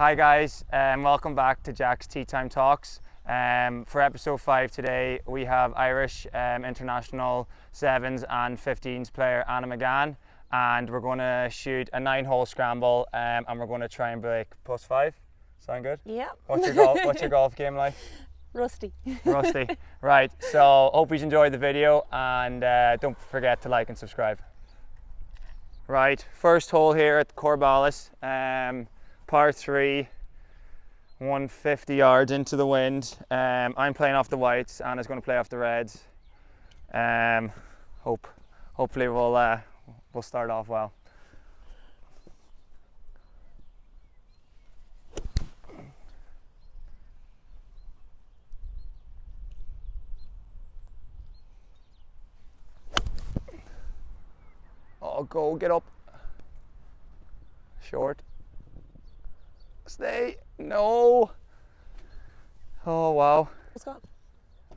Hi guys, welcome back to Jack's Tea Time Talks. For episode 5 today we have Irish international 7s and 15s player Anna McGann, and we're going to shoot a 9-hole scramble and we're going to try and break +5. Sound good? Yeah. What's your golf game like? Rusty. Rusty. Right, so hope you enjoyed the video, and don't forget to like and subscribe. Right, first hole here at Corballis. Par 3, 150 yards into the wind. I'm playing off the whites, Anna's going to play off the reds. Hopefully we'll start off well. Oh, go, get up. Short. Stay. No. Oh, wow. What's gone?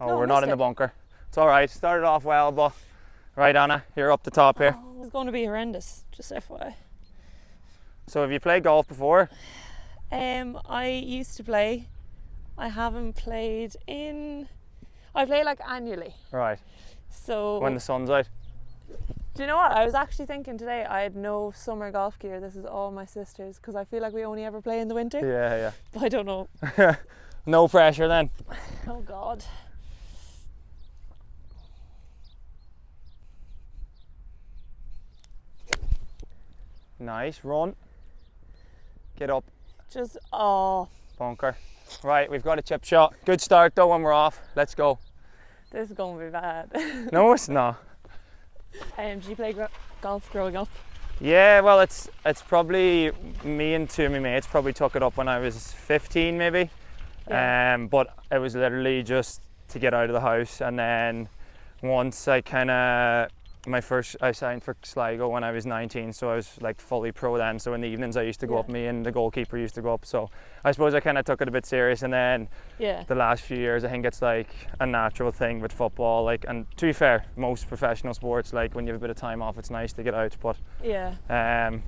Oh, No, we're not in the bunker. It's all right. Started off well, but right, Anna, you're up the top here. Oh, it's going to be horrendous, just FYI. So have you played golf before? I used to play. I haven't played I play like annually. Right. So When the sun's out. do you know what? I was actually thinking today I had no summer golf gear. This is all my sister's because I feel like we only ever play in the winter. Yeah. But I don't know. No pressure then. Oh God. Nice. Run. Get up. Just Bunker. Right, we've got a chip shot. Good start though when we're off. Let's go. this is going to be bad. No, it's not. Did you play golf growing up? Yeah, well, it's probably me and two of my mates probably took it up when I was 15 maybe. Yeah. But it was literally just to get out of the house, and then once I signed for Sligo when I was 19, so I was like fully pro then. So in the evenings I used to go up, me and the goalkeeper used to go up. So I suppose I kind of took it a bit serious, and then the last few years I think it's like a natural thing with football. Like, and to be fair, most professional sports, like when you have a bit of time off, it's nice to get out. But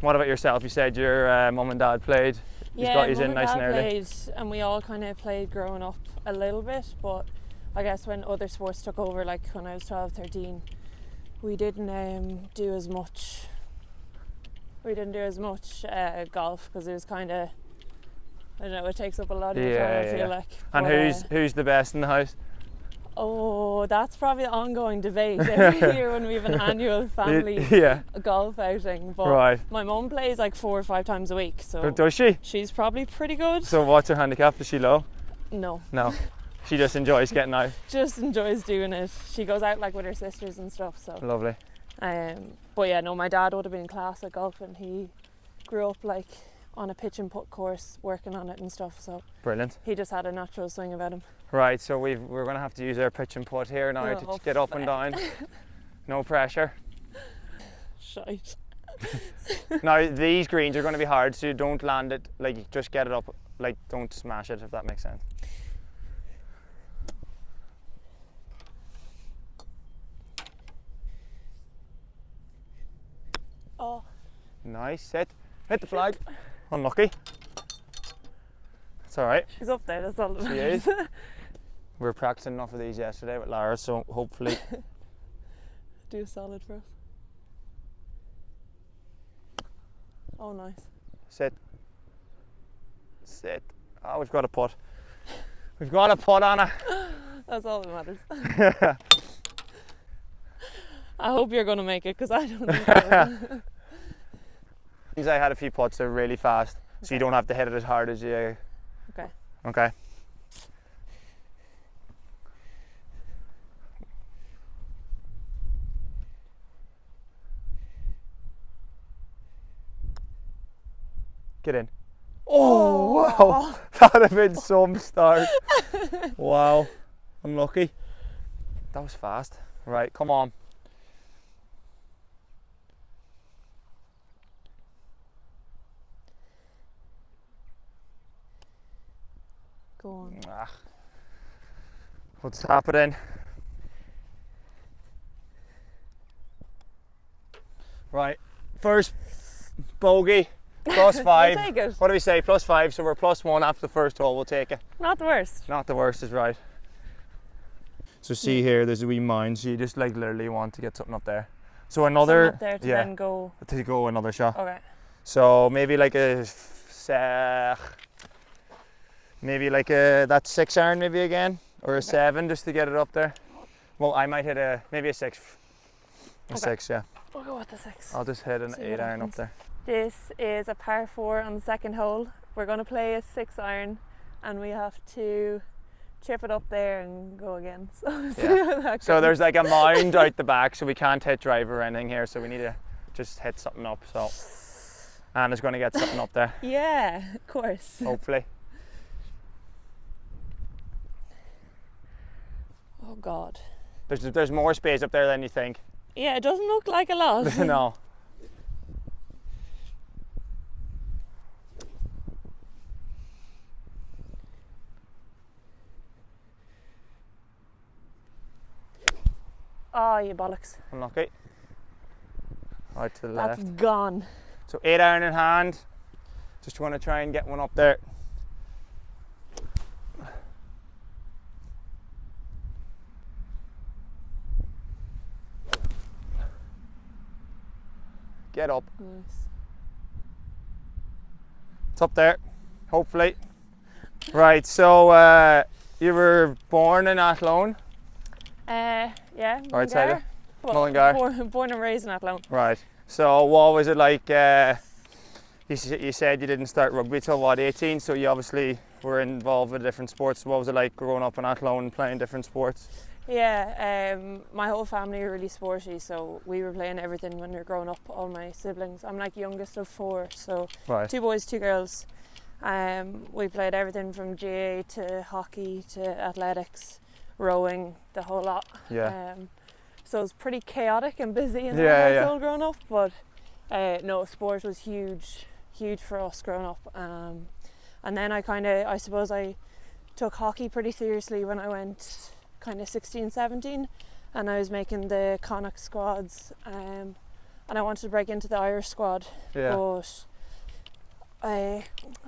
what about yourself? You said your mum and dad played. Yeah, got you mum in nice and early. played, and we all kind of played growing up a little bit, but I guess when other sports took over, like when I was 12, 13, we didn't do as much. We didn't do as much golf because it was kind of, I don't know, it takes up a lot of your time, I feel like. And But, who's the best in the house? Oh, that's probably the ongoing debate every year when we have an annual family golf outing. But my mum plays like 4 or 5 times a week, so does she? she's probably pretty good. So what's her handicap? Is she low? No. She just enjoys getting out. Just enjoys doing it. She goes out like with her sisters and stuff. So Lovely. but yeah, no, my dad would have been in class at golf, and he grew up like on a pitch and putt course, working on it and stuff. So Brilliant. he just had a natural swing about him. Right, so we're going to have to use our pitch and putt here now to get up and down. No pressure. Shite. Now these greens are going to be hard, so don't land it, like just get it up, like don't smash it, if that makes sense. Oh. Nice, set. Hit the flag. Unlucky. It's alright. She's up there, that's all that She matters. is. We were practicing enough of these yesterday with Lara, so hopefully. Do a solid for us. Oh, nice. Sit. Oh, we've got a putt. We've got a putt, Anna. That's all that matters. I hope you're going to make it, because I don't think I will. I had a few putts that are really fast, so you don't have to hit it as hard as you. Okay. Get in. Oh, wow. That would have been some start. Wow. Unlucky. That was fast. Right, come on. Go on. Let's tap it in. Right, first bogey Plus 5. We'll take it. What do we say? Plus 5. So we're plus 1 after the first hole. We'll take it. Not the worst. Not the worst is right. So see here, there's a wee mound. So you just like literally want to get something up there. So another. Something up there to then go. To go another shot. Okay. So maybe like that 6 iron maybe again, or a 7 just to get it up there. Well, I might hit maybe a 6. A 6, yeah. We'll go with the 6. I'll just hit an 8 iron up there. This is a par 4 on the second hole. We're going to play a 6 iron, and we have to chip it up there and go again. So there's like a mound out the back, so we can't hit driver or anything here. So we need to just hit something up. So Anna's going to get something up there. Yeah, of course. Hopefully. Oh God. There's more space up there than you think. Yeah, it doesn't look like a lot. No. Oh, you bollocks. Unlucky. Out to the That's left. gone. So 8 iron in hand. Just want to try and get one up there. Get up. Nice. It's up there, hopefully. Right, so you were born in Athlone? Yeah. Right side of Mullingar. Born and raised in Athlone. Right. So what was it like? You said you didn't start rugby till what, 18? So you obviously were involved with different sports. What was it like growing up in Athlone and playing different sports? Yeah, my whole family are really sporty, so we were playing everything when we were growing up, all my siblings. I'm like youngest of 4, so right. 2 boys, 2 girls. We played everything from GA to hockey to athletics, rowing, the whole lot. Yeah. So it was pretty chaotic and busy in our household growing up, but no, sport was huge for us growing up. And then I suppose I took hockey pretty seriously when I went kind of 16, 17, and I was making the Connacht squads, and I wanted to break into the Irish squad, but I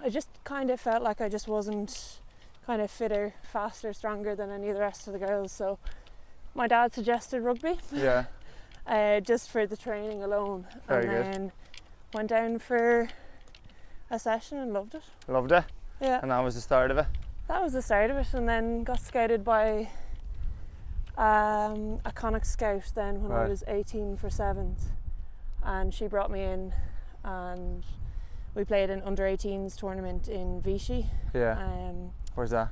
just kind of felt like I just wasn't kind of fitter, faster, stronger than any of the rest of the girls, so my dad suggested rugby, just for the training alone. Very and good. Then went down for a session and loved it. Loved it? Yeah. And that was the start of it? That was the start of it, and then got scouted by a Connacht scout then when I was 18 for 7th, and she brought me in and we played an under-18s tournament in Vichy. Yeah. Where's that?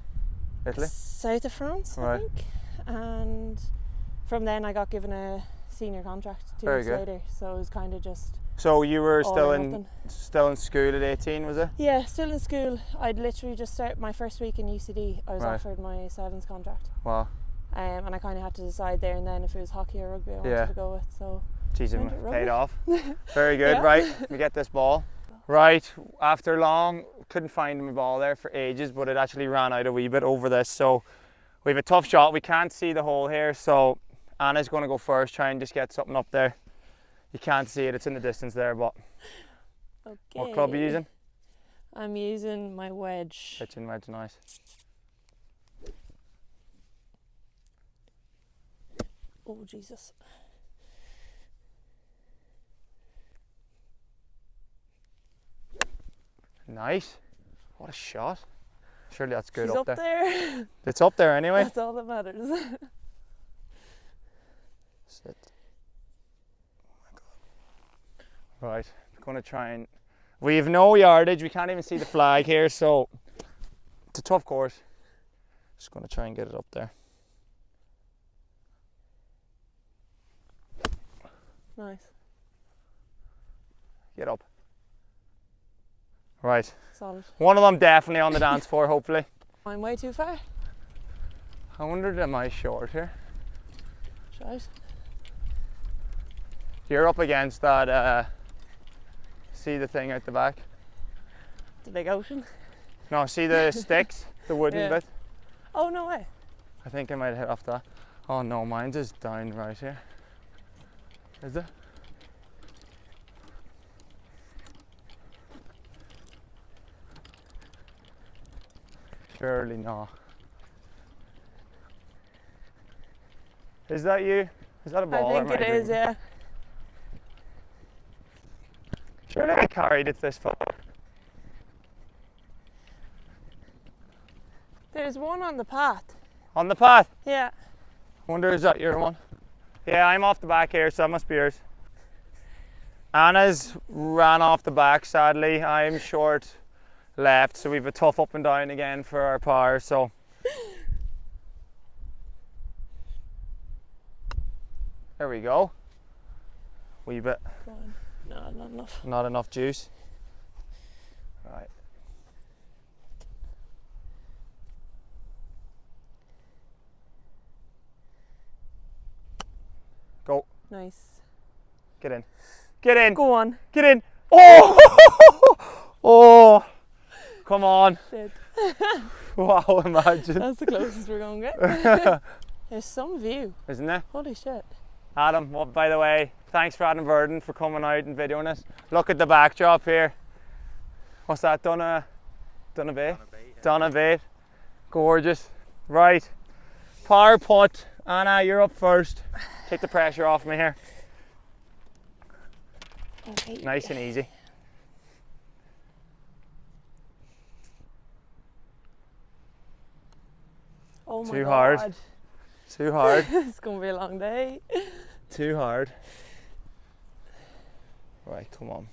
Italy? South of France, I think. And from then I got given a senior contract 2 years later, so it was kind of just. So you were still in school at 18, was it? Yeah, still in school. I'd literally just started my first week in UCD. I was offered my 7th contract. Wow. And I kind of had to decide there and then if it was hockey or rugby I wanted to go with. So. Jeez, it paid off. Very good. Right, we get this ball. Right, after long, couldn't find my ball there for ages, but it actually ran out a wee bit over this. So we have a tough shot. We can't see the hole here, so Anna's going to go first, try and just get something up there. You can't see it, it's in the distance there, but what club are you using? I'm using my wedge. Pitching wedge, nice. Oh, Jesus. Nice. What a shot. Surely that's good. She's up there. It's up there anyway. That's all that matters. Sit. Oh my God. Right, I'm going to try and. We have no yardage, we can't even see the flag here, so it's a tough course. Just going to try and get it up there. Nice. Get up. Right. Solid. One of them definitely on the dance floor, hopefully. I'm way too far. I wondered, am I short here? Shite. You're up against that, see the thing out the back? The big ocean? No, see the sticks? The wooden bit? Oh, no way. I think I might have hit off that. Oh no, mine's just down right here. Is it? Surely not. Is that you? Is that a ball? I think it is, yeah. Surely I carried it this far. There's one on the path. On the path? Yeah. Wonder, is that your one? Yeah, I'm off the back here, so that must be yours. Anna's ran off the back, sadly. I'm short left, so we've a tough up and down again for our par, so. There we go. Wee bit. Go on. No, not enough. Not enough juice. Right. Go. Nice. Get in. Get in. Go on. Get in. Oh! Oh! Come on. Shit. Wow, imagine. That's the closest we're going to get. There's some view. Isn't there? Holy shit. Adam, well, by the way, thanks for Adam Verdon for coming out and videoing us. Look at the backdrop here. What's that? Donna Bay? Donna Bay. Gorgeous. Right. Power putt. Anna, you're up first. Take the pressure off me here. Okay. Nice and easy. Oh my Too God. hard. Too hard. It's going to be a long day. Too hard. Right, come on.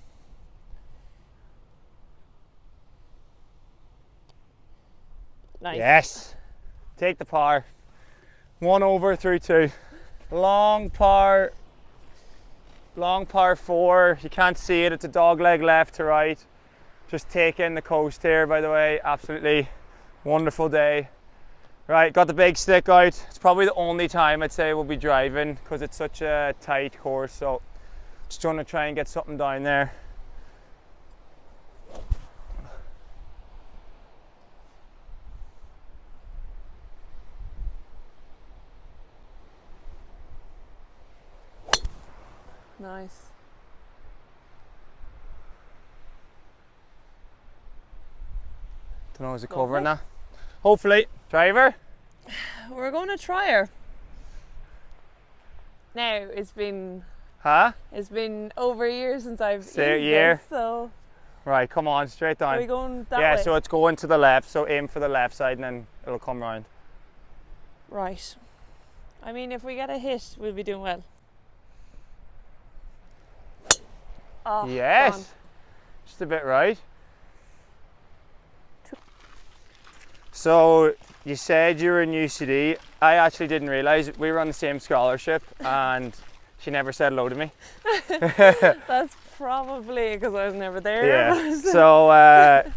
Nice. Yes. Take the par. 1 over through 2. Long par 4. You can't see it. It's a dog leg left to right. Just take in the coast here, by the way. Absolutely wonderful day. Right, got the big stick out. It's probably the only time I'd say we'll be driving because it's such a tight course. So just trying to try and get something down there. Nice. Don't know, is it covering that? Hopefully. Driver? We're going to try her. Now, it's been over a year since I've Say a used year. this, so Right, come on, straight down. are we going that Yeah, way? so it's going to the left, so aim for the left side and then it'll come round. Right. I mean, if we get a hit, we'll be doing well. Oh, Yes! gone. Just a bit right. So, you said you were in UCD. I actually didn't realise we were on the same scholarship and she never said hello to me. That's probably because I was never there. Yeah. So,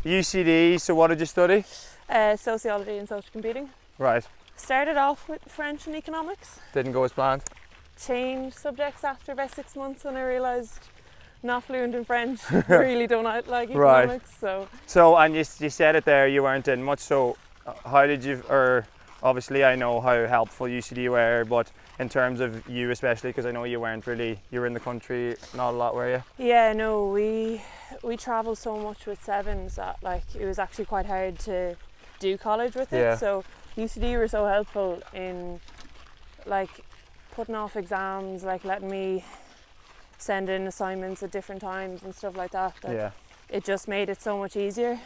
UCD, so what did you study? Sociology and social computing. Right. Started off with French and economics. Didn't go as planned. Changed subjects after about 6 months when I realised not fluent in French, really don't like economics. Right. So, and you said it there, you weren't in much, so how did you, or obviously I know how helpful UCD were, but in terms of you especially, because I know you weren't really, you were in the country not a lot, were you? Yeah, no, we travelled so much with sevens that like it was actually quite hard to do college with it. Yeah. So UCD were so helpful in like putting off exams, like letting me send in assignments at different times and stuff like that. Yeah. It just made it so much easier.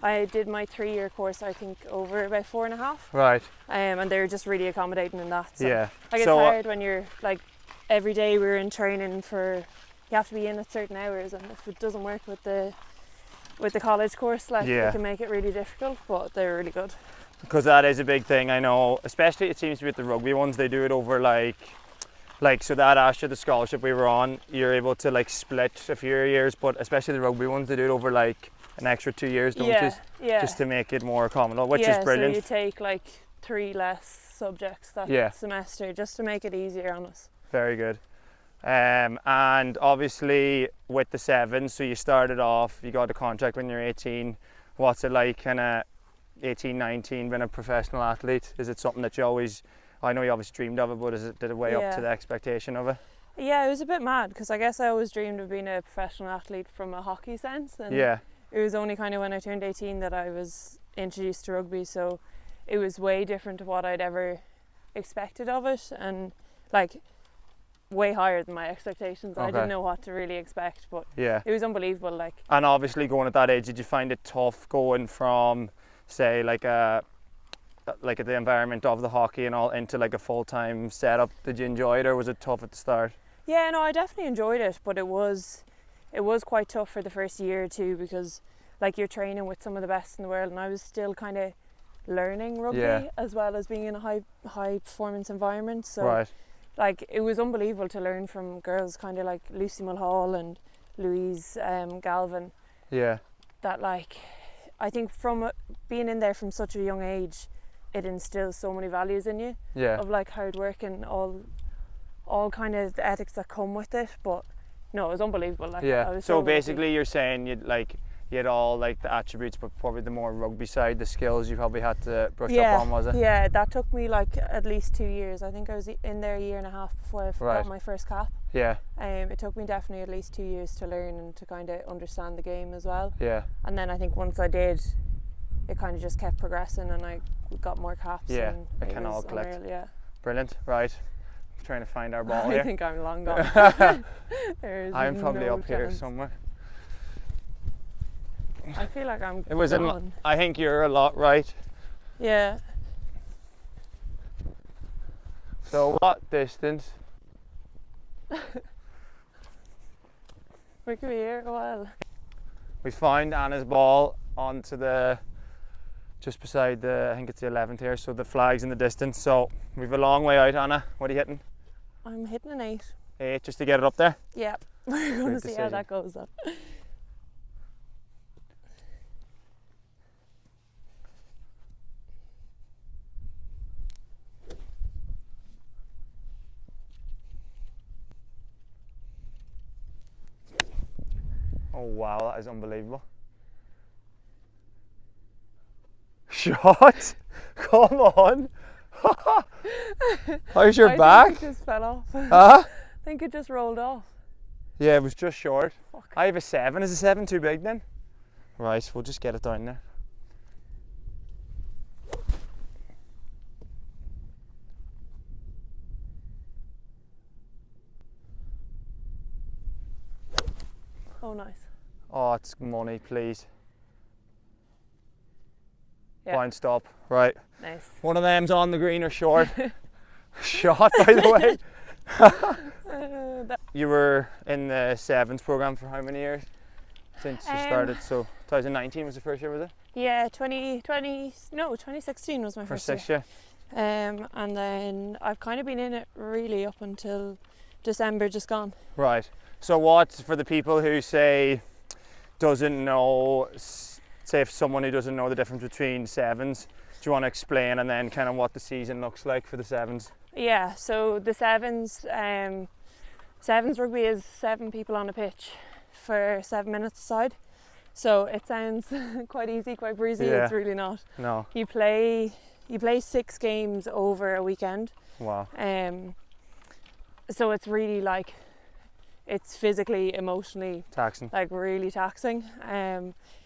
I did my 3-year course, I think, over about 4.5. Right. And they were just really accommodating in that. So, Yeah. like it's So, hard when you're like every day we're in training for, you have to be in at certain hours, and if it doesn't work with the college course, like Yeah. it can make it really difficult. But they're really good. because that is a big thing, I know, especially it seems to be with the rugby ones, they do it over like so that after the scholarship we were on, you're able to like split a few years, but especially the rugby ones, they do it over like an extra 2 years, don't you? Yeah. Just to make it more common, which yeah, is brilliant. So you take like 3 less subjects that semester just to make it easier on us. Very good. And obviously with the sevens, so you started off, you got a contract when you're 18. What's it like kind of 18, 19, being a professional athlete? Is it something that you always, I know you always dreamed of it, but did it weigh up to the expectation of it? Yeah, it was a bit mad because I guess I always dreamed of being a professional athlete from a hockey sense. And yeah. it was only kind of when I turned 18 that I was introduced to rugby, so it was way different to what I'd ever expected of it, and like way higher than my expectations. I didn't know what to really expect, but it was unbelievable. Like, and obviously going at that age, did you find it tough going from, say, like the environment of the hockey and all into like a full-time setup? Did you enjoy it, or was it tough at the start? Yeah, no, I definitely enjoyed it, but it was quite tough for the first year or two, because like you're training with some of the best in the world, and I was still kind of learning rugby as well as being in a high performance environment. So like it was unbelievable to learn from girls kind of like Lucy Mulhall and Louise Galvin. Yeah. That like, I think from being in there from such a young age, it instills so many values in you. Yeah. Of like hard work and all kind of the ethics that come with it. But no, it was unbelievable. Like, I was so basically you're saying you had all like the attributes, but probably the more rugby side, the skills you probably had to brush up on, was it? Yeah, that took me like at least 2 years. I think I was in there a year and a half before I got my first cap. Yeah. It took me definitely at least 2 years to learn and to kind of understand the game as well. Yeah. And then I think once I did, it kind of just kept progressing, and I got more caps. Yeah, and it can all click. Yeah. Brilliant. Right. I'm trying to find our ball here. I think I'm long gone. I'm probably up here somewhere. I feel like I'm It was gone. I think you're a lot right. Yeah. So what distance? We could be here a while. We found Anna's ball onto just beside I think it's the 11th here, so the flag's in the distance. So we've a long way out. Anna, what are you hitting? I'm hitting an 8. 8, just to get it up there? Yeah. We're going to see how that goes then. Oh wow, that is unbelievable. Shot? Come on. How's your back? I think it just fell off. Huh? I think it just rolled off. Yeah, it was just short. Fuck. I have a 7. Is a 7 too big then? Right, we'll just get it down there. Oh, nice. Oh, it's money, please. Yeah. Blind stop. Right. Nice. One of them's on the green or short. Shot, by the way. You were in the sevens program for how many years since you started? So 2019 was the first year, was it? Yeah, 2016 was my first year. And then I've kind of been in it really up until December just gone. Right. So what, for the people who say doesn't know, say if someone who doesn't know the difference between sevens, do you want to explain, and then kind of what the season looks like for the sevens? Yeah, so the sevens rugby is 7 people on a pitch for 7 minutes aside. So it sounds quite easy, quite breezy. Yeah. It's really not. No. You play 6 games over a weekend. Wow. So it's really like, it's physically, emotionally taxing. Like really taxing.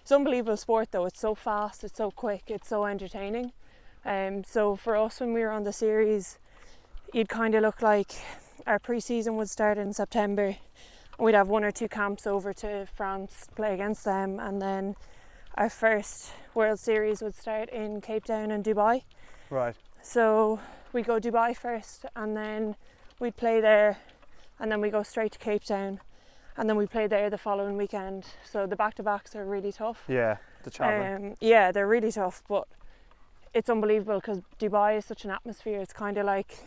It's unbelievable sport though. It's so fast, it's so quick, it's so entertaining. So for us, when we were on the series, you'd kind of look like our pre-season would start in September. We'd have 1 or 2 camps over to France, play against them, and then our first World Series would start in Cape Town and Dubai. Right. So we go Dubai first, and then we'd play there, and then we go straight to Cape Town, and then we play there the following weekend. So the back-to-backs are really tough. Yeah, the travelling. Yeah, they're really tough, but it's unbelievable because Dubai is such an atmosphere. It's kind of like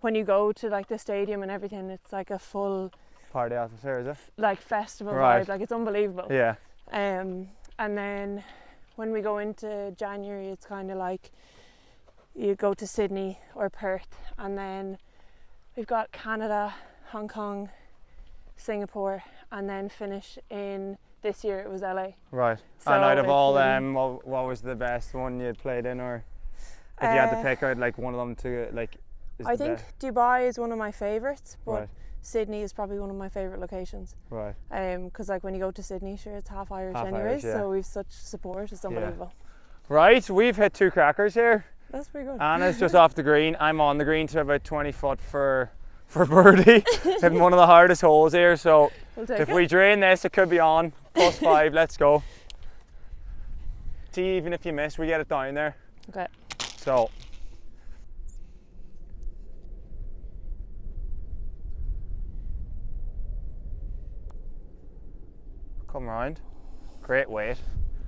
when you go to like the stadium and everything, it's like a full party atmosphere, is it? Like festival vibe. Like it's unbelievable. Yeah. And then when we go into January, it's kind of like you go to Sydney or Perth, and then we've got Canada, Hong Kong, Singapore, and then finish in, this year it was LA. Right. So and out of all them, what was the best one you played in, or if you had to pick out like one of them to like? I think Dubai is one of my favourites, but Sydney is probably one of my favourite locations. Right. Because like when you go to Sydney, sure, it's half Irish anyway, so we've such support. It's unbelievable. Right, we've hit 2 crackers here. That's pretty good. Anna's just off the green. I'm on the green to about 20 foot for birdie. Hitting one of the hardest holes here, so if we drain this, it could be on. +5, let's go. See, even if you miss, we get it down there. Okay. So. Come round. Great weight.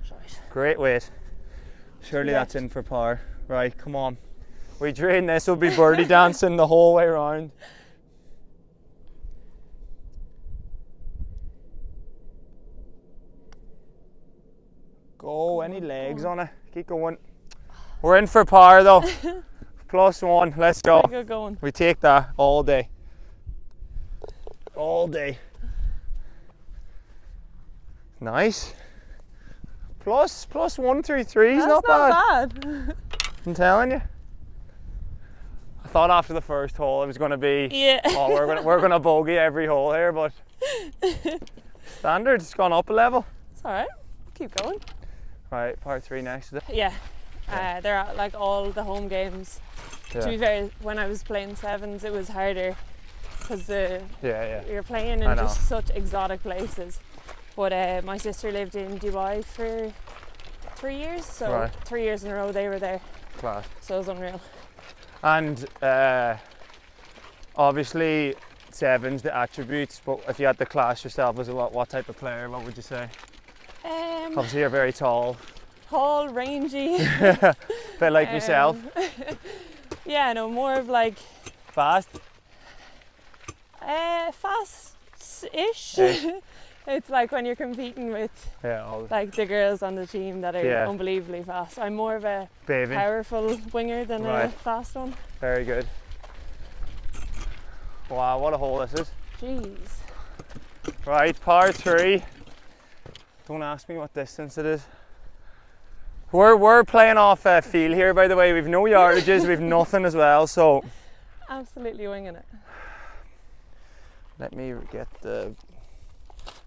Right. Great weight. Surely that's in for par. Right, come on. We drain this, we'll be birdie dancing the whole way around. Go, any legs on it. Keep going. We're in for par though. +1, let's go. Good going. We take that all day. All day. Nice. +133's not bad. I'm telling you. I thought after the first hole it was going to be, oh, we're gonna bogey every hole here, but standard's gone up a level. It's alright. Keep going. Right, par 3 next to it. Yeah. They're at, like all the home games. To be fair, when I was playing sevens, it was harder because you're playing in just such exotic places. But my sister lived in Dubai for 3 years, so 3 years in a row they were there. Class. So it was unreal. And obviously sevens, the attributes, but if you had to class yourself as what type of player, what would you say? Obviously you're very tall. Tall, rangy. Bit like myself. Yeah, no, more of like... Fast? Fast-ish. It's like when you're competing with like the girls on the team that are unbelievably fast. I'm more of a powerful winger than a fast one. Very good. Wow, what a hole this is. Jeez. Right, par 3. Don't ask me what distance it is. We're playing off a field here, by the way. We've no yardages, we've nothing as well, so. Absolutely winging it. Let me get the,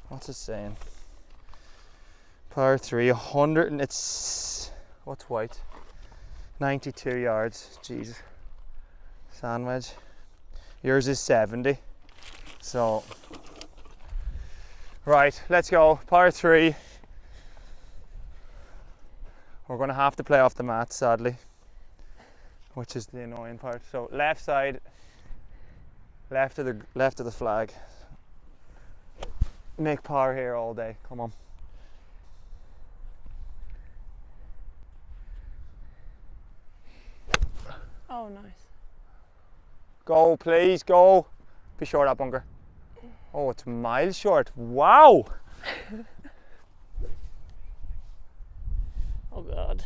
what's it saying? Par 3, 100, and it's, what's white? 92 yards, jeez. Sand wedge. Yours is 70, so. Right, let's go, par 3. We're going to have to play off the mat, sadly, which is the annoying part. So left side, left of the flag. Make par here all day. Come on. Oh, nice. Go, please, go. Be short that bunker. Oh, it's miles short. Wow. Oh God.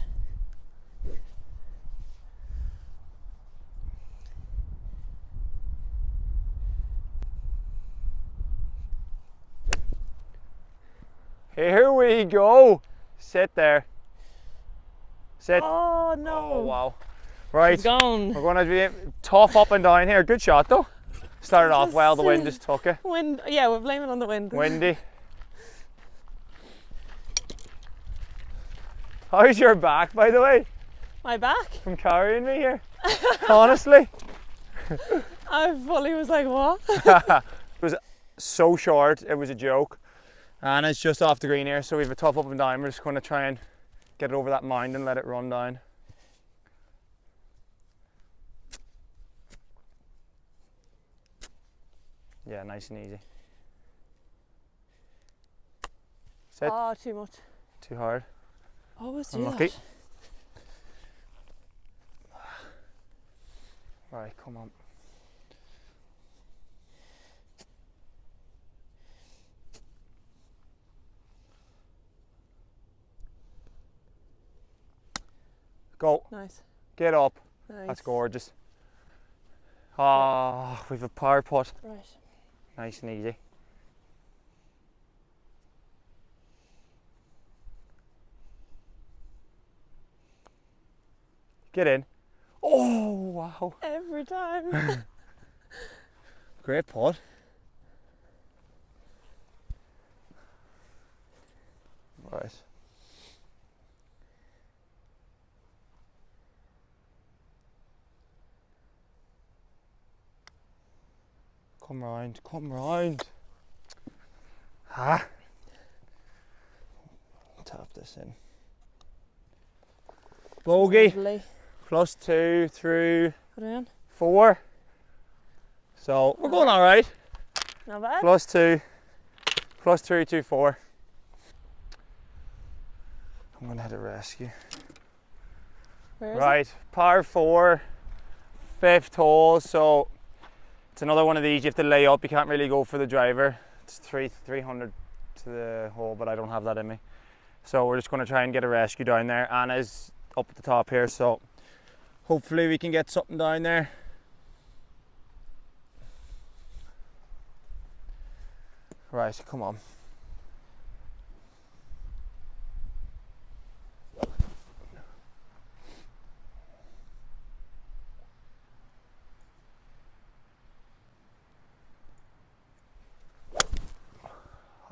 Here we go. Sit there. Sit. Oh no. Oh wow. Right. She's gone. We're going to be tough up and down here. Good shot though. Started off well, the wind just took it. Wind, yeah, we'll blame it on the wind. Windy. How's your back, by the way? My back? From carrying me here. Honestly. I fully was like, what? It was so short, it was a joke. And it's just off the green here, so we have a tough up and down. We're just going to try and get it over that mound and let it run down. Yeah, nice and easy. Sit. Oh, too much. Too hard. Always do Unlucky. that. Right, come on. Go. Nice. Get up. Nice. That's gorgeous. Oh, we've a power putt. Right. Nice and easy. Get in. Oh, wow. Every time. Great putt. Right. Come round. Ah. Tap this in. Bogey. Lovely. +2 through Put it in. 4. So we're going all right. Not bad. +2, +3 to 4. I'm gonna head a rescue. Where is Right, par 4, 5th hole. So it's another one of these. You have to lay up. You can't really go for the driver. It's 300 to the hole, but I don't have that in me. So we're just going to try and get a rescue down there. Anna's up at the top here, so hopefully we can get something down there. Right, come on.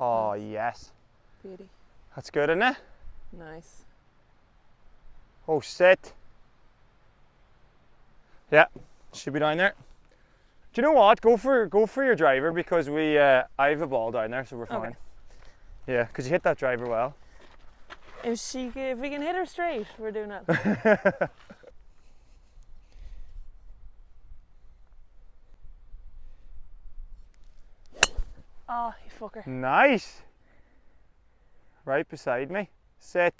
Oh, yes. Beauty. That's good, isn't it? Nice. Oh, sit. Yeah, should be down there. Do you know what? Go for your driver, because I have a ball down there, so we're fine. Okay. Yeah, because you hit that driver well. If we can hit her straight, we're doing it. Oh, you fucker. Nice. Right beside me. Sit.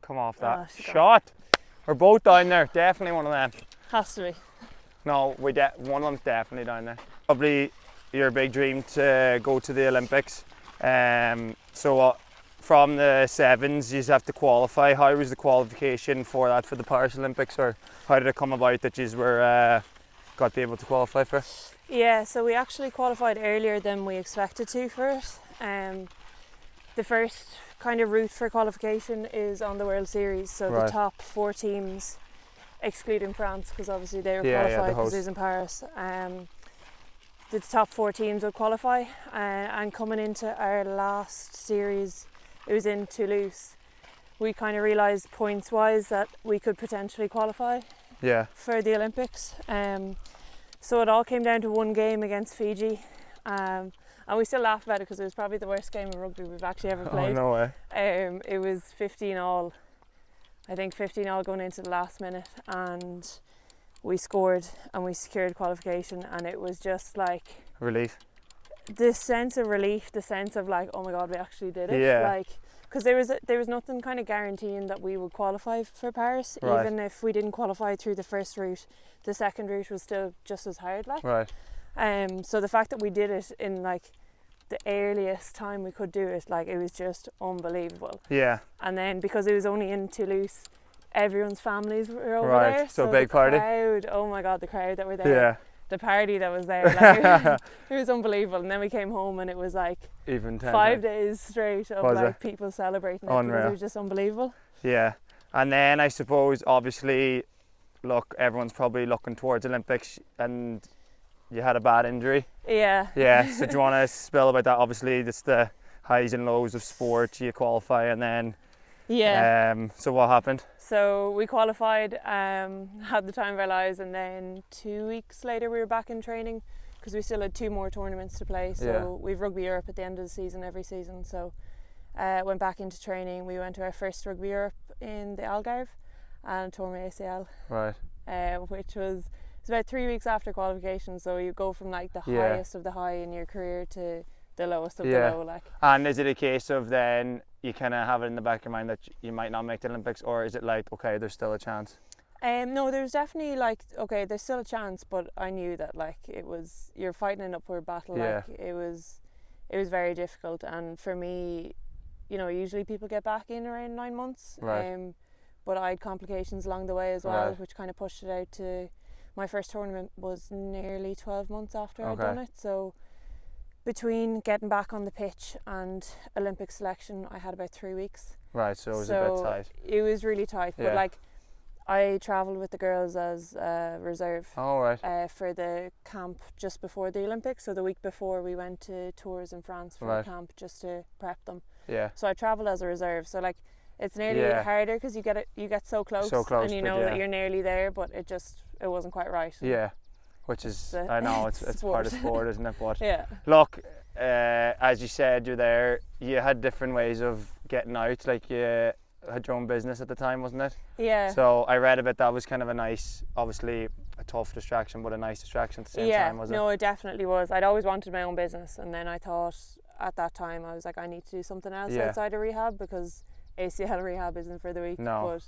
Come off that. Oh, shot. We're both down there. Definitely one of them. Has to be. No, one of them's definitely down there. Probably your big dream to go to the Olympics. From the sevens, you just have to qualify. How was the qualification for that for the Paris Olympics, or how did it come about that you were got to be able to qualify for? Yeah, so we actually qualified earlier than we expected to for it. The first kind of route for qualification is on the World Series, so Right. the top 4 teams, excluding France, because obviously they were Yeah, qualified the because host. it was in Paris. The top 4 teams would qualify, and coming into our last series, it was in Toulouse. We kind of realised points-wise that we could potentially qualify Yeah. for the Olympics. So it all came down to one game against Fiji. And we still laugh about it because it was probably the worst game of rugby we've actually ever played. Oh, no way. It was 15-all. I think 15-all going into the last minute, and we scored and we secured qualification, and it was just like Relief. the sense of relief, the sense of like, oh my god, we actually did it. Yeah. Like, because there was nothing kind of guaranteeing that we would qualify for Paris. Right. Even if we didn't qualify through the first route, the second route was still just as hard. Like, Right. so the fact that we did it in like the earliest time we could do it, like, it was just unbelievable. Yeah. And then because it was only in Toulouse, everyone's families were over Right, there. so big the party. Crowd, oh my god, the crowd that were there. Yeah. The party that was there, like, it was unbelievable. And then we came home and it was like Even 10 5 times. days straight of Was like it? people celebrating it. Unreal. Because it was just unbelievable. Yeah. And then I suppose, obviously, look, everyone's probably looking towards Olympics, and you had a bad injury. Yeah. Yeah. So do you want to spill about that? Obviously, it's the highs and lows of sport. You qualify, and then Yeah. so what happened? So we qualified, had the time of our lives, and then 2 weeks later we were back in training because we still had 2 more tournaments to play. So Yeah. we've Rugby Europe at the end of the season every season. So went back into training. We went to our first Rugby Europe in the Algarve and tore my ACL, Right. which was about 3 weeks after qualification. So you go from like the Yeah. highest of the high in your career to the lowest of Yeah. the low. Like, And is it a case of then you kind of have it in the back of your mind that you might not make the Olympics, or is it like, okay, there's still a chance? no, there's definitely like, okay, there's still a chance, but I knew that like you're fighting an upward battle. Yeah. Like it was very difficult, and for me, you know, usually people get back in around 9 months. Right. But I had complications along the way as well, Right. which kind of pushed it out to my first tournament was nearly 12 months after I'd Okay. done it. So between getting back on the pitch and Olympic selection, I had about 3 weeks. Right. So it was a bit tight. It was really tight, Yeah. but like I travelled with the girls as reserve All right. for the camp just before the Olympics. So the week before we went to tours in France for a Right. camp just to prep them. Yeah. So I travelled as a reserve. So like it's nearly Yeah. harder because you get so close, So close, and you but know yeah. that you're nearly there, but it wasn't quite right. Yeah. which is, I know, it's part of sport, isn't it? But yeah. look, as you said, you're there, you had different ways of getting out, like you had your own business at the time, wasn't it? Yeah. So I read a bit, that was kind of a nice, obviously a tough distraction, but a nice distraction at the same time, was it? No, it definitely was. I'd always wanted my own business, and then I thought at that time, I was like, I need to do something else outside of rehab, because ACL rehab isn't for the weak. No.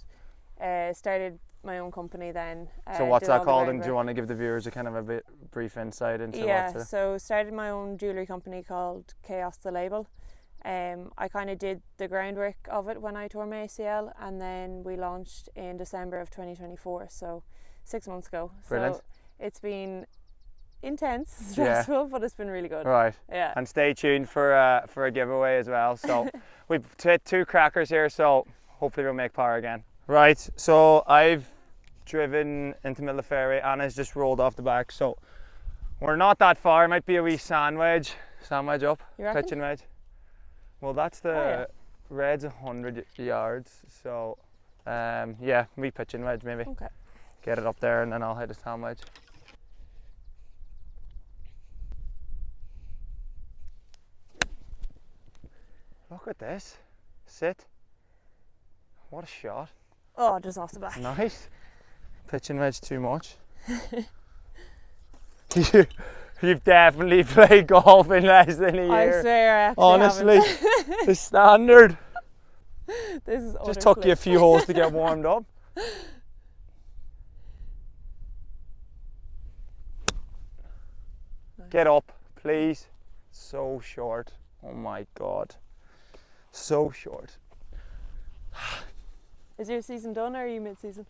But started my own company then. So what's that called, and do you want to give the viewers a kind of a brief insight into so started my own jewellery company called Chaos the Label. I kind of did the groundwork of it when I tore my ACL, and then we launched in December of 2024, so 6 months ago. Brilliant. So it's been intense, stressful, but it's been really good. Right. Yeah. And stay tuned for a giveaway as well. So we've hit 2 crackers here, so hopefully we'll make par again. Right, so I've driven into middle of fairway. Anna's just rolled off the back, so we're not that far. It might be a wee sand wedge up, pitching wedge. Well, that's the red's 100 yards, so yeah, wee pitching wedge maybe. Okay. Get it up there, and then I'll hit a sand wedge. Look at this. Sit. What a shot. Oh, just off the back. Nice. Pitching wedge too much. You've definitely played golf in less than a year. I swear I actually honestly, haven't. the standard. This is just took you a few holes to get warmed up. Nice. Get up, please. So short. Oh my God. So short. Is your season done, or are you mid-season?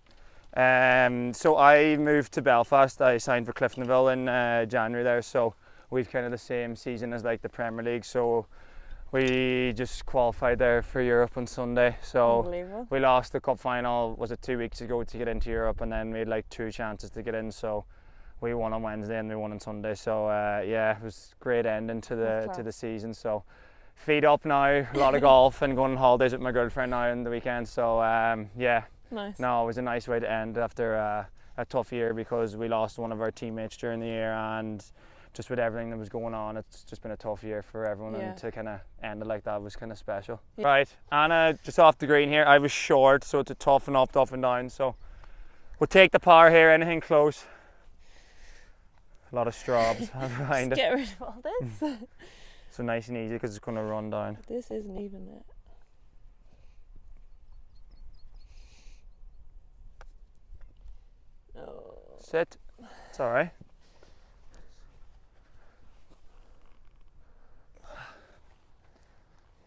So I moved to Belfast. I signed for Cliftonville in January there, so we've kind of the same season as like the Premier League. So we just qualified there for Europe on Sunday. So we lost the cup final, was it 2 weeks ago, to get into Europe, and then we had like 2 chances to get in. So we won on Wednesday and we won on Sunday. So yeah, it was a great ending to the season. So feet up now, a lot of golf, and going on holidays with my girlfriend now on the weekend. So yeah. Nice. No, it was a nice way to end after a tough year, because we lost one of our teammates during the year, and just with everything that was going on, it's just been a tough year for everyone, and to kind of end it like that was kind of special. Yeah. Right, Anna, just off the green here. I was short, so it's a tough and up and down, so we'll take the par here, anything close. A lot of straws behind it. Get rid of all this. So nice and easy, because it's going to run down. This isn't even it. Sit. It's all right.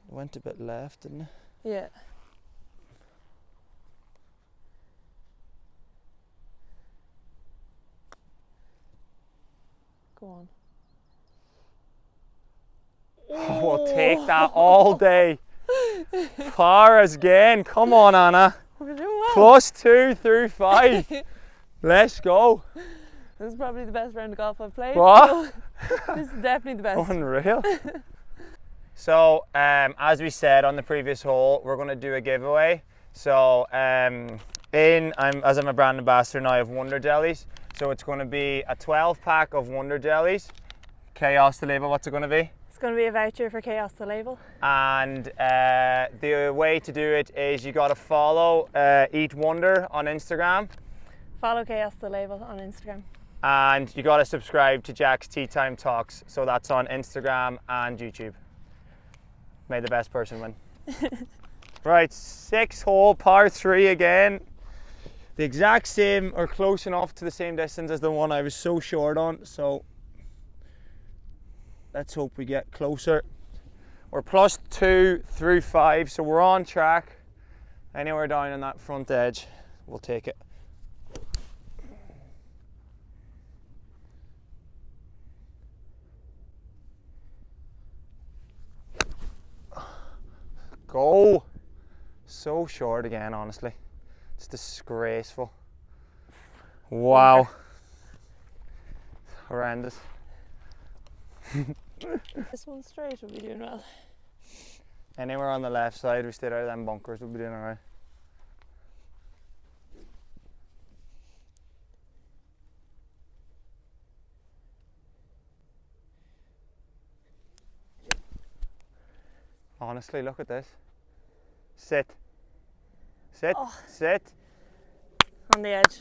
Went a bit left, didn't it? Yeah. Go on. Oh, we'll take that all day. Par again. Come on, Anna. We're doing well. +2 through 5. Let's go. This is probably the best round of golf I've played. What? So this is definitely the best. Unreal. So, as we said on the previous hole, we're going to do a giveaway. So, I'm a brand ambassador now of Wondr jellies. So it's going to be a 12-pack of Wondr jellies. Chaos the label. What's it going to be? It's going to be a voucher for Chaos the label. And the way to do it is you got to follow Eat Wondr on Instagram. Follow Chaos the label on Instagram. And you got to subscribe to Jack's Tea Time Talks. So that's on Instagram and YouTube. May the best person win. Right, 6-hole par 3 again. The exact same, or close enough to the same distance as the one I was so short on. So let's hope we get closer. We're +2 through 5, so we're on track. Anywhere down on that front edge, we'll take it. Go. So short again, honestly. It's disgraceful. Wow. Horrendous. This one straight will be doing well. Anywhere on the left side, we stayed out of them bunkers, we'll be doing alright. Honestly, look at this. Sit. Sit. Oh. Sit. On the edge.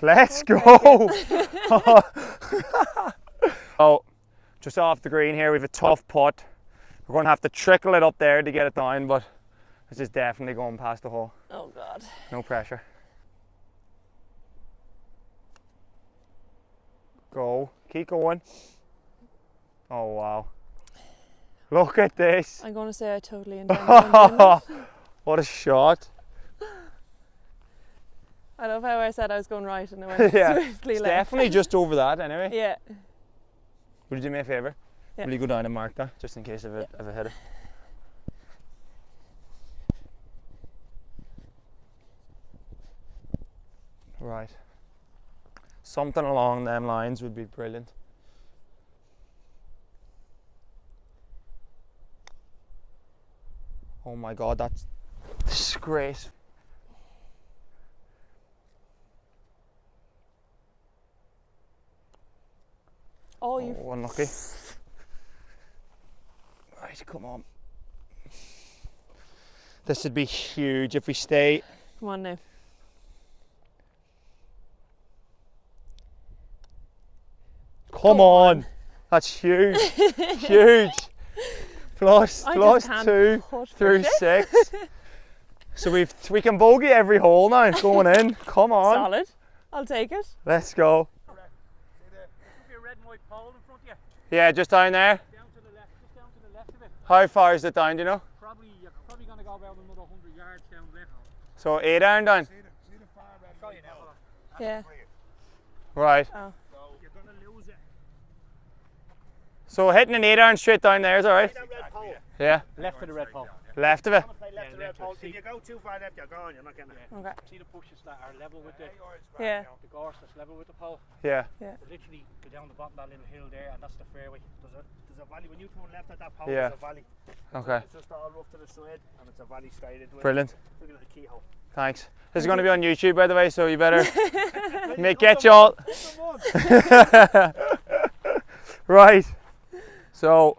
Let's go. Oh, just off the green here, we have a tough putt. We're going to have to trickle it up there to get it down, but this is definitely going past the hole. Oh God. No pressure. Go. Keep going. Oh wow. Look at this. I'm going to say I totally intended on doing it. What a shot. I love how I said I was going right and it went swiftly it's left. definitely just over that anyway. Yeah. Would you do me a favour? Yeah. Will you go down and mark that, just in case of a header? Right. Something along them lines would be brilliant. Oh my God, that's disgrace. Oh, you. Oh, unlucky. Right, come on. This would be huge if we stay. Come on now. Come on. That's huge. Huge. Plus 2 through 6. So we can bogey every hole now going in. Come on. Solid. I'll take it. Let's go. Yeah, just down there. Down to the left, just down to the left of it. How far is it down, do you know? You're probably going to go about another 100 yards down left. So 8 iron down? See the far red. Show you now. Yeah. Right. Oh. You're going to lose it. So hitting an 8 iron straight down there is alright? Yeah. Left of the red pole. Left of it? Left of the red pole. If you go too far left, you're gone. You're not getting it. Okay. See the bushes that are level with the gorse that's level with the pole? Yeah. Literally go down the bottom of that little hill there, and that's the fairway. There's a valley. When you turn left at that pole, Yeah. there's a valley. Okay. It's just all rough to the side, and it's a valley straight into it. Brilliant. Look at the keyhole. Thanks. This is going to be on YouTube, by the way, so you better get y'all. Right. So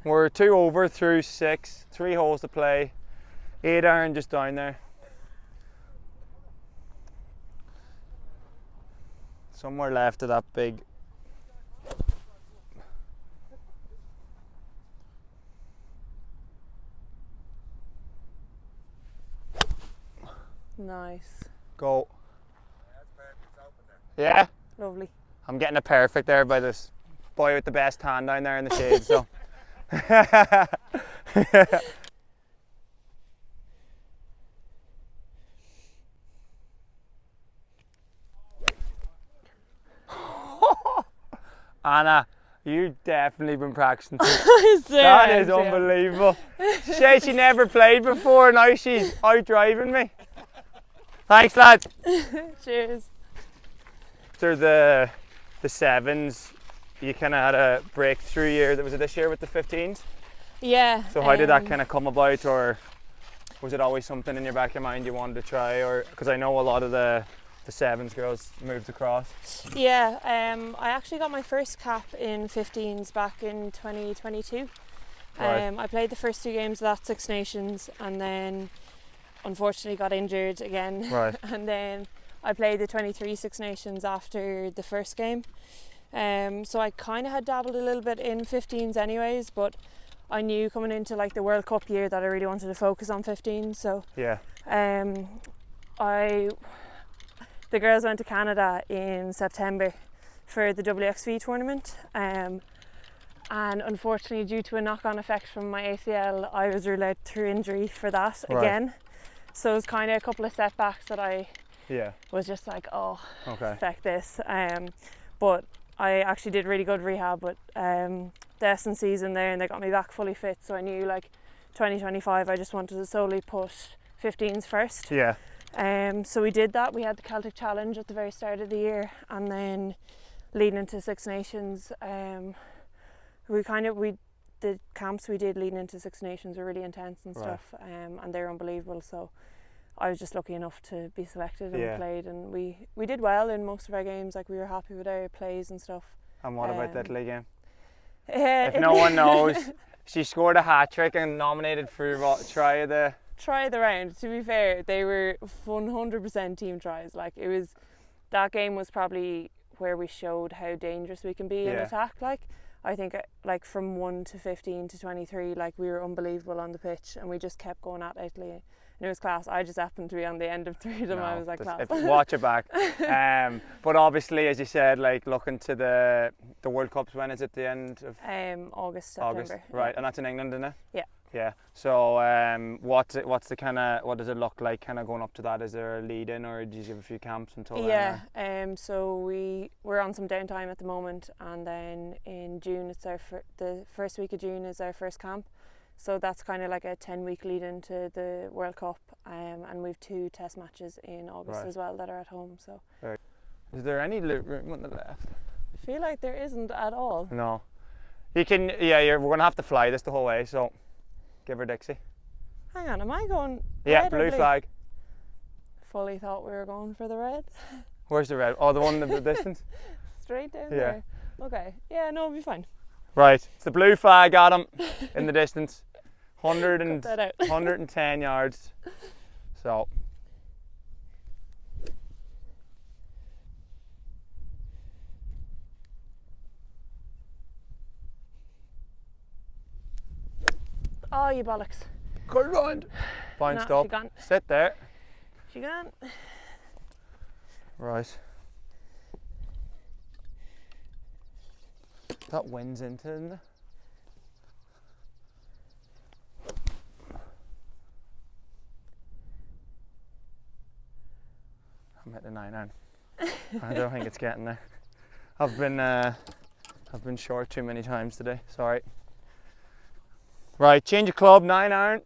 we're 2 over through 6, 3 holes to play, 8 iron just down there. Somewhere left of that big. Nice. Go. Yeah? Lovely. I'm getting it perfect there by this boy with the best hand down there in the shade, so. Anna, you've definitely been practicing. That is unbelievable. She said she never played before, now she's out driving me. Thanks, lads. Cheers. So the 7s, you kind of had a breakthrough year. Was it this year with the 15s? Yeah. So how did that kind of come about, or was it always something in your back of your mind you wanted to try? Or because I know a lot of the 7s girls moved across. Yeah. I actually got my first cap in 15s back in 2022. Right. I played the first 2 games of that Six Nations, and then unfortunately got injured again. Right. And then I played the 23 Six Nations after the first game. So I kind of had dabbled a little bit in 15s anyways, but I knew coming into like the World Cup year that I really wanted to focus on 15s. So Yeah. The girls went to Canada in September for the WXV tournament, and unfortunately due to a knock-on effect from my ACL, I was ruled out through injury for that again. So it was kind of a couple of setbacks that I was just like, oh, affect this. But I actually did really good rehab with the Essen season there, and they got me back fully fit. So I knew like 2025 I just wanted to solely put 15s first. Yeah. So we did that. We had the Celtic Challenge at the very start of the year, and then leading into Six Nations, the camps we did leading into Six Nations were really intense and stuff, and they're unbelievable. So I was just lucky enough to be selected and played, and we did well in most of our games. Like, we were happy with our plays and stuff. And what about that Italy game? If no one knows, She scored a hat trick and nominated for what, try of the round. To be fair, they were 100% team tries. Like, it was, that game was probably where we showed how dangerous we can be in attack. Like, I think like from 1 to 15 to 23, like we were unbelievable on the pitch and we just kept going at Italy. And it was class. I just happened to be on the end of 3 of them. I was like, class. Watch it back. But obviously, as you said, like looking to the World Cups, when is it, the end of August, September. August, right? And that's in England, isn't it? Yeah. Yeah. So what's the kind of, what does it look like kind of going up to that? Is there a lead in, or do you have a few camps until then? Yeah. So we're on some downtime at the moment, and then in June it's the first week of June is our first camp. So that's kind of like a 10-week lead into the World Cup, and we've 2 test matches in August as well that are at home. So. Is there any room on the left? I feel like there isn't at all. No. You can. Yeah. We're gonna have to fly this the whole way. So. Give her Dixie. Hang on, am I going Yeah, red or blue blue? flag. Fully thought we were going for the red. Where's the red? Oh, the one in the distance? Straight down there. Okay. Yeah, no, it'll be fine. Right, it's the blue flag, Adam, in the distance. 110 yards. So. Oh, you bollocks. Good round. Bounced No, up. she gone. Sit there. She gone. Right. That wind's into, isn't it? I'm at the 9-iron. I don't think it's getting there. I've been short too many times today. Sorry. Right, change of club, 9-iron.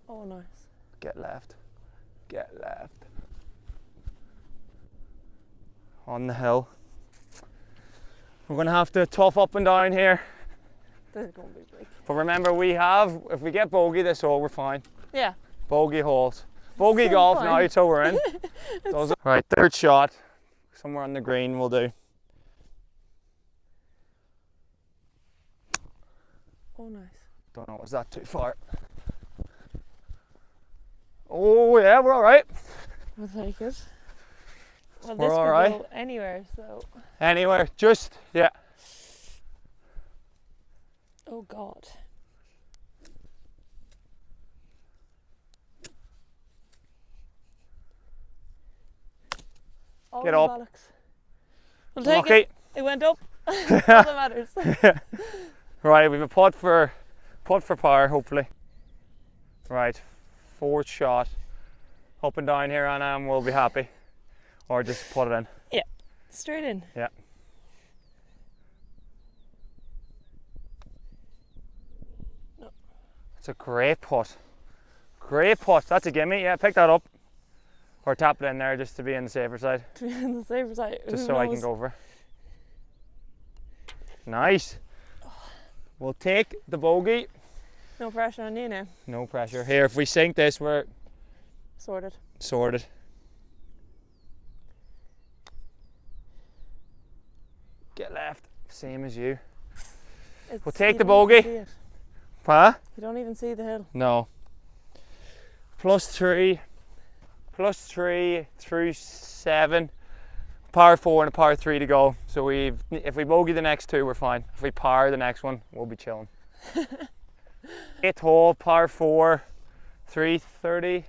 Oh, nice. Get left. Get left. On the hill. We're going to have to tough up and down here. This is going to be big. But remember, if we get bogey this hole, we're fine. Yeah. Bogey holes. Bogey golf fine. now, so we're in. Right, third shot. Somewhere on the green will do. Oh, nice. Don't know, was that too far? Oh yeah, we're all right. We'll take it. Well, We're this all could right. go anywhere, so. Anywhere, just, yeah. Oh, God. Oh, Get up. bollocks. We'll take Lucky. it. It went up. That's all that matters. Right, we've a putt for par, hopefully. Right, fourth shot. Up and down here, Anna, and we'll be happy. Or just put it in. Yeah, straight in. Yeah. No. It's a great putt. Great putt. That's a gimme. Yeah, pick that up. Or tap it in there just to be on the safer side. To be on the safer side. Just Who so I knows? can go over. Nice. We'll take the bogey. No pressure on you now. No pressure. Here, if we sink this, we're Sorted. sorted. Get left. Same as you. We'll take the bogey. Huh? You don't even see the hill. No. +3 through 7. Par 4 and a par 3 to go. So if we bogey the next 2, we're fine. If we par the next one, we'll be chilling. 8th hole, par 4, 330.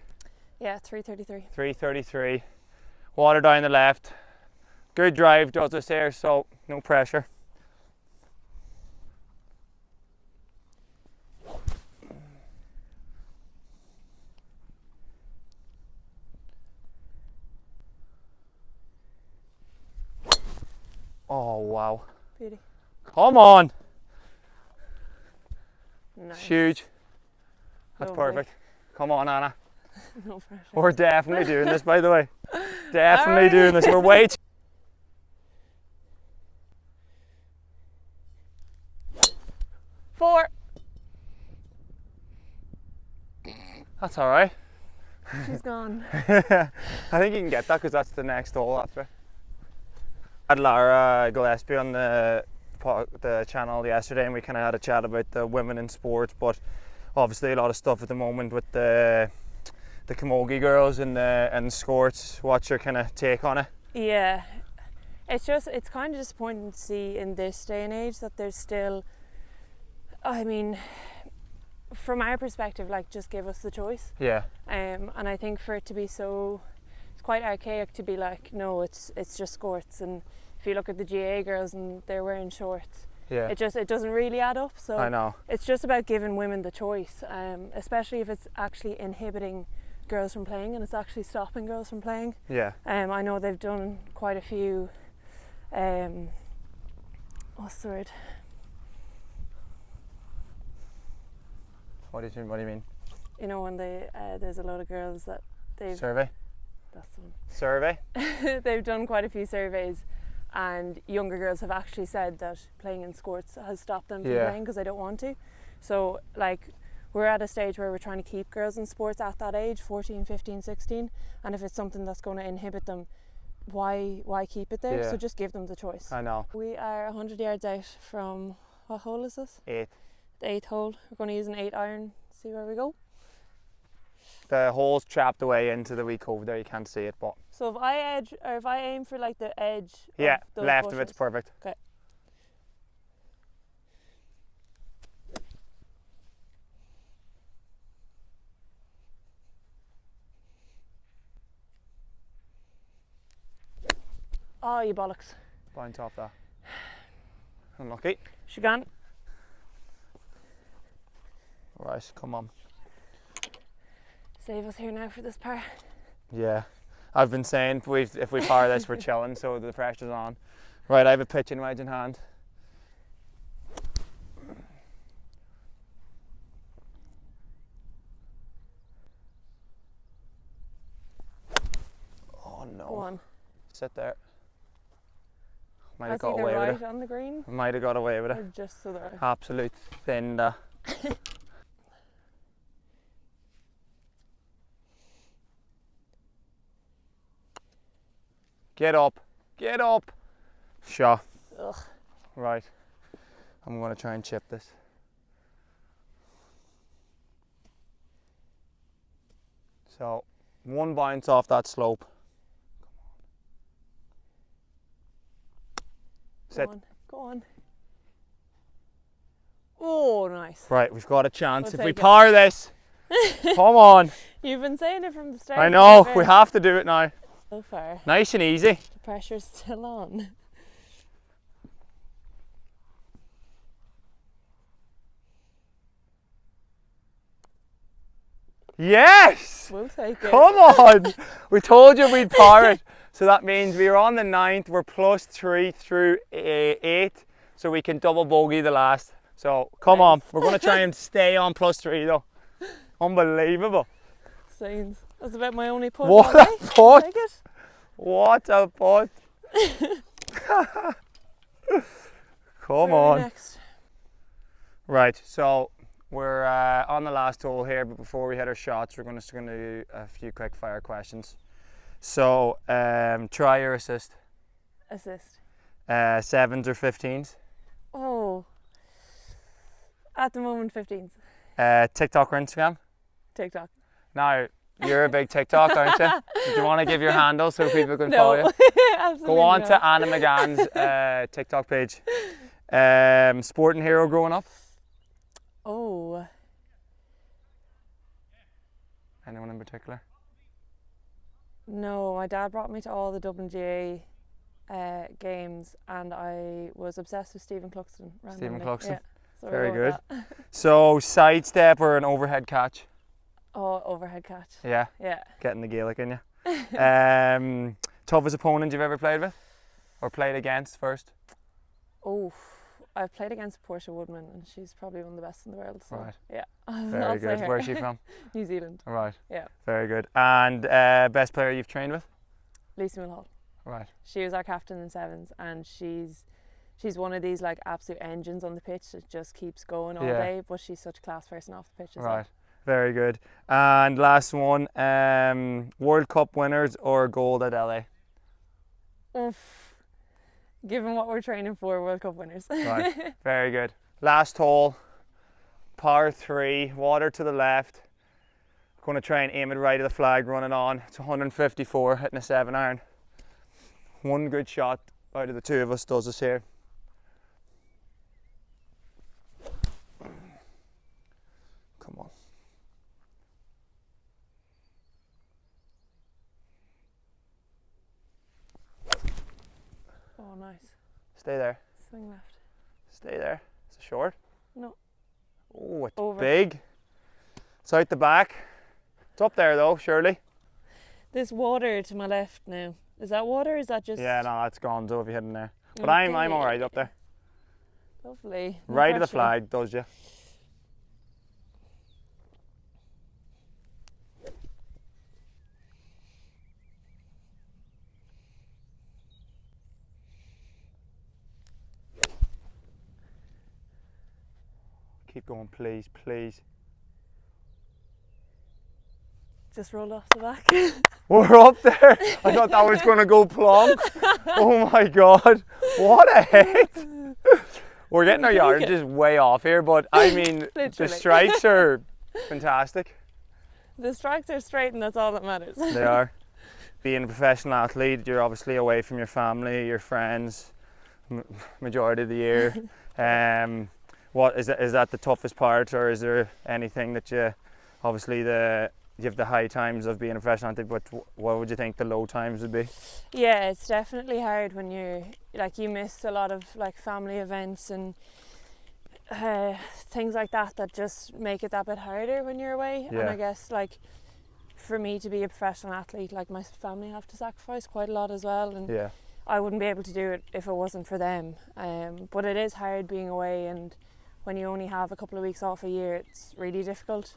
Yeah, 333. 333. Water down the left. Good drive does us here, so no pressure. Oh wow. Beauty. Come on. Nice. Huge. That's Lovely. perfect. Come on, Anna. No pressure. We're definitely doing this, by the way. Definitely Alright. doing this. We're way too... 4. That's all right. She's gone. I think you can get that because that's the next hole after. I had Lara Gillespie on the channel yesterday, and we kind of had a chat about the women in sports, but obviously a lot of stuff at the moment with the camogie girls and the squirts. What's your kind of take on it? Yeah, it's kind of disappointing to see in this day and age that there's still, I mean, from our perspective, like, just give us the choice. Yeah. And I think for it to be so, it's quite archaic to be like, no, it's just skirts. And if you look at the GA girls and they're wearing shorts, yeah, it doesn't really add up. So I know. It's just about giving women the choice, especially if it's actually inhibiting girls from playing and it's actually stopping girls from playing. Yeah. I know they've done quite a few. What's the word? What do you mean? You know, when there's a lot of girls that they've... Survey? That's the one. Survey? They've done quite a few surveys, and younger girls have actually said that playing in skirts has stopped them from playing because they don't want to. So, like, we're at a stage where we're trying to keep girls in sports at that age, 14, 15, 16, and if it's something that's going to inhibit them, why keep it there? Yeah. So just give them the choice. I know. We are 100 yards out from, what hole is this? 8. The 8th hole. We're going to use an 8 iron, see where we go. The hole's trapped away into the wee cove there, you can't see it, but... So if I aim for like the edge yeah, of those left bushes. of it's perfect. Okay. Oh, you bollocks. Bounce off that. Unlucky. She gone. Right, come on. Save us here now for this par. Yeah. I've been saying if we par this, we're chilling, so the pressure's on. Right, I have a pitching wedge in hand. Oh no. Go on. Sit there. Might have That's got either away right with it. on the green Might have got away with or it. just to the right. Absolute thinder. Get up. Get up. Shot. Ugh. Right. I'm going to try and chip this. So, one bounce off that slope. Sit. Go on. Go on. Oh, nice. Right, we've got a chance. We'll if we take it. par this, come on. You've been saying it from the start. I know, we have to do it now. So far. Nice and easy. The pressure's still on. Yes! We'll take it. Come on! We told you we'd par it. So that means we are on the 9th, we're +3 through 8, so we can double bogey the last. So come on, we're going to try and stay on +3 though. Unbelievable. Saints. That's about my only putt. What all a day. putt! Take it. What a putt! Come Where are we on. next? Right, so we're on the last hole here, but before we hit our shots, we're just going to do a few quick fire questions. So, try or assist? Assist. 7s or 15s? Oh. At the moment, 15s. TikTok or Instagram? TikTok. Now, you're a big TikTok, aren't you? Do you want to give your handle so people can No. follow you? Absolutely Go on not. to Anna McGann's TikTok page. Sporting hero growing up? Oh. Anyone in particular? No, my dad brought me to all the Dublin GA games, and I was obsessed with Stephen Cluxton. Stephen randomly. Cluxton. Yeah, so Very we'll go with good. that. So, sidestep or an overhead catch? Oh, overhead catch. Yeah, Yeah. getting the Gaelic in you. Toughest opponent you've ever played with? Or played against first? Oh, I've played against Portia Woodman, and she's probably one of the best in the world. So Right. yeah. Very I'll say good. her. Where's she from? New Zealand. Right. Yeah. Very good. And best player you've trained with? Lucy Mulhall. Right. She was our captain in sevens, and she's one of these like absolute engines on the pitch that just keeps going all Yeah. day. But she's such a class person off the pitch as Right. Very good. And last one, World Cup winners or gold at LA? Oof. Given what we're training for, World Cup winners. Right, very good. Last hole, par 3, water to the left. Going to try and aim it right at the flag, running on. It's 154, hitting a 7-iron. One good shot out of the two of us does us here. Come on. Oh, nice. Stay there. Swing left. Stay there. Is it short? No. Oh, it's Over. big. It's out the back. It's up there though, surely. This water to my left now. Is that water or is that just... Yeah, no, that's gone though if you hit in there. But I'm alright up there. Lovely. No Right of the pressure. flag, does you? Keep going, please, please. Just rolled off the back. We're up there. I thought that was going to go plonk. Oh my God. What a hit. We're getting our yardages way off here, but I mean, the Literally. strikes are fantastic. The strikes are straight and that's all that matters. They are. Being a professional athlete, you're obviously away from your family, your friends, majority of the year. What is that the toughest part, or is there anything that you have the high times of being a professional athlete, but what would you think the low times would be? Yeah, it's definitely hard when you're like you miss a lot of like family events and things like that just make it that bit harder when you're away. Yeah. And I guess like for me to be a professional athlete, like my family have to sacrifice quite a lot as well, and Yeah. I wouldn't be able to do it if it wasn't for them. But it is hard being away, and when you only have a couple of weeks off a year, it's really difficult.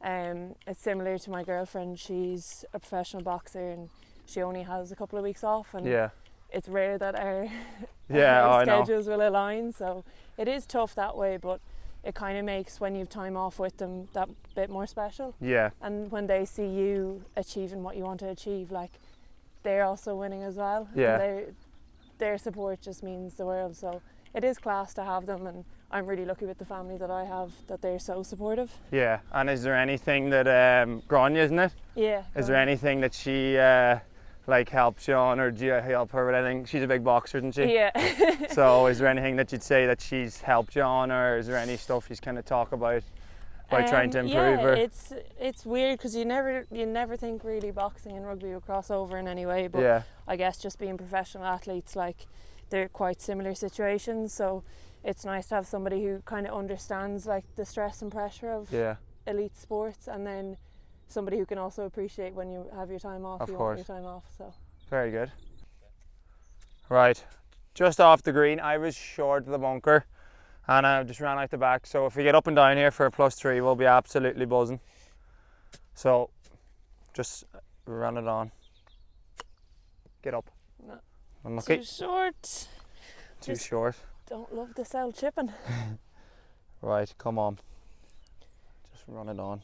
It's similar to my girlfriend. She's a professional boxer and she only has a couple of weeks off, and Yeah. it's rare that our, Yeah, our I know. schedules will align, so it is tough that way, but it kind of makes when you've time off with them that bit more special. Yeah. And when they see you achieving what you want to achieve, like they're also winning as well. Yeah. And their support just means the world, so it is class to have them, and I'm really lucky with the family that I have, that they're so supportive. Yeah. And is there anything that Grania, isn't it? Yeah. Is there anything that she like helps you on, or do you help her with anything? She's a big boxer, isn't she? Yeah. So is there anything that you'd say that she's helped you on, or is there any stuff you kind of talk about trying to improve her? It's weird because you never think really boxing and rugby will cross over in any way, but Yeah. I guess just being professional athletes, like they're quite similar situations, so it's nice to have somebody who kind of understands like the stress and pressure of Yeah. elite sports, and then somebody who can also appreciate when you have your time off. Of you course. want your time off, so Very good. Right, just off the green, I was short of the bunker and I just ran out the back, so if we get up and down here for a +3, we'll be absolutely buzzing. So just run it on. Get up. No. Unlucky. too short. Too just- short. Don't love the cell chipping. Right, come on. Just run it on.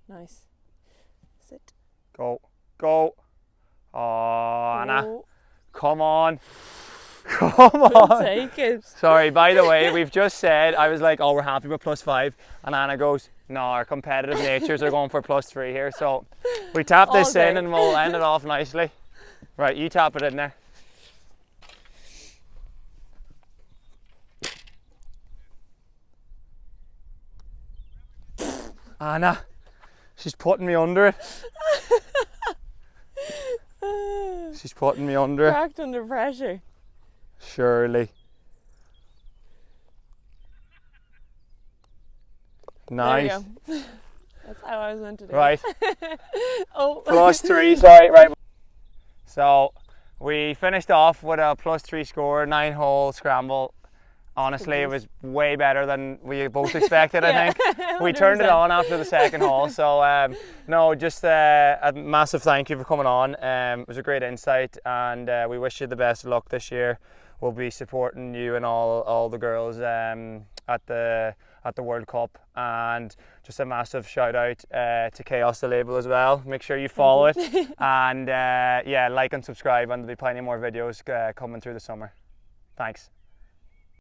Nice. Sit. Go. Go. Oh, Anna. Oh, Come on. Come couldn't on. take it. Sorry, by the way, we've just said, I was like, oh, we're happy with +5. And Anna goes, no, our competitive natures are going for +3 here. So we tap this All in day. and we'll end it off nicely. Right, you tap it in there. Anna, she's putting me under it. She's putting me under it. Cracked under pressure. Surely. Nice. There you go. That's how I was meant to do it. Right. Oh. +3, sorry, right. So we finished off with a +3 score, 9-hole scramble. Honestly, it was way better than we both expected, I think. We turned it on after the second hole. So, no, just a massive thank you for coming on. It was a great insight, and we wish you the best of luck this year. We'll be supporting you and all the girls at the World Cup, and just a massive shout out to Chaos the label as well. Make sure you follow it, and yeah, like and subscribe, and there'll be plenty more videos coming through the summer. Thanks.